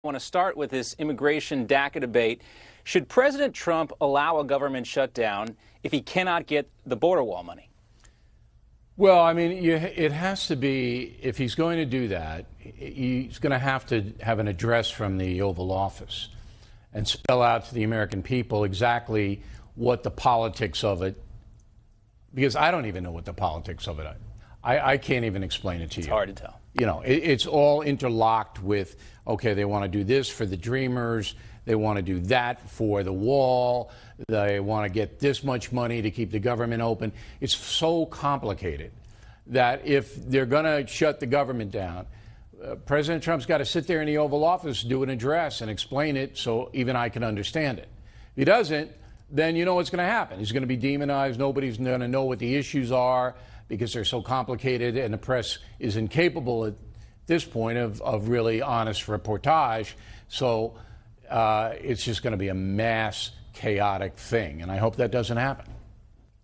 I want to start with this immigration DACA debate. Should President Trump allow a government shutdown if he cannot get the border wall money? Well, I mean, it has to be, if he's going to do that, he's going to have an address from the Oval Office and spell out to the American people exactly what the politics of it, because I don't even know what the politics of it are. I can't even explain it to you. It's hard to tell. You know, it's all interlocked with, okay, they want to do this for the Dreamers, they want to do that for the wall, they want to get this much money to keep the government open. It's so complicated that if they're going to shut the government down, President Trump's got to sit there in the Oval Office, do an address, and explain it so even I can understand it. If he doesn't, then you know what's going to happen. He's going to be demonized. Nobody's going to know what the issues are because they're so complicated, and the press is incapable at this point of really honest reportage. So it's just going to be a mass chaotic thing, and I hope that doesn't happen.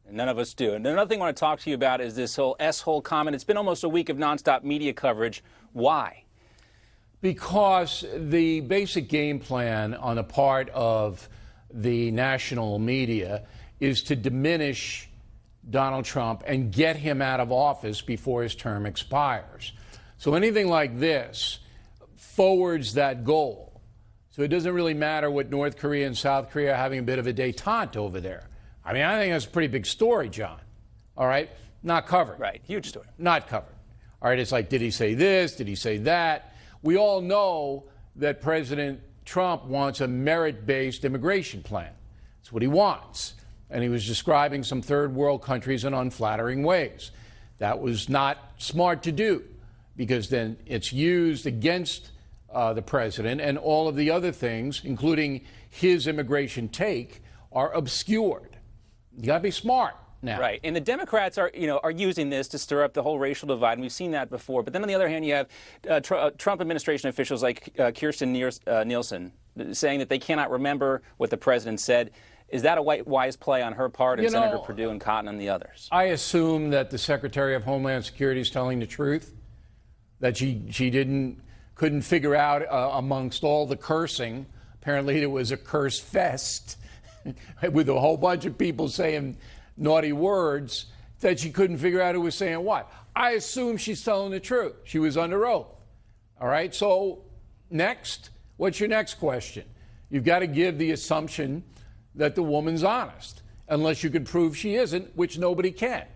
And none of us do. And another thing I want to talk to you about is this whole S-hole comment. It's been almost a week of nonstop media coverage. Why? Because the basic game plan on the part of the national media is to diminish Donald Trump and get him out of office before his term expires. So anything like this forwards that goal. So it doesn't really matter what North Korea and South Korea are having a bit of a détente over there. I mean, I think that's a pretty big story, John. All right? Not covered. Right. Huge story. Not covered. All right? It's like, did he say this? Did he say that? We all know that President Trump wants a merit-based immigration plan. That's what he wants. And he was describing some third world countries in unflattering ways. That was not smart to do because then it's used against the president, and all of the other things, including his immigration take, are obscured. You got to be smart now. Right. And the Democrats are using this to stir up the whole racial divide, and we've seen that before. But then on the other hand, you have Trump administration officials like Kirsten Nielsen saying that they cannot remember what the president said. Is that a wise play on her part, and Senator Perdue and Cotton and the others? I assume that the Secretary of Homeland Security is telling the truth, that she couldn't figure out amongst all the cursing. Apparently there was a curse fest with a whole bunch of people saying naughty words, that she couldn't figure out who was saying what. I assume she's telling the truth. She was under oath. All right, so next, what's your next question? You've got to give the assumption that the woman's honest, unless you can prove she isn't, which nobody can.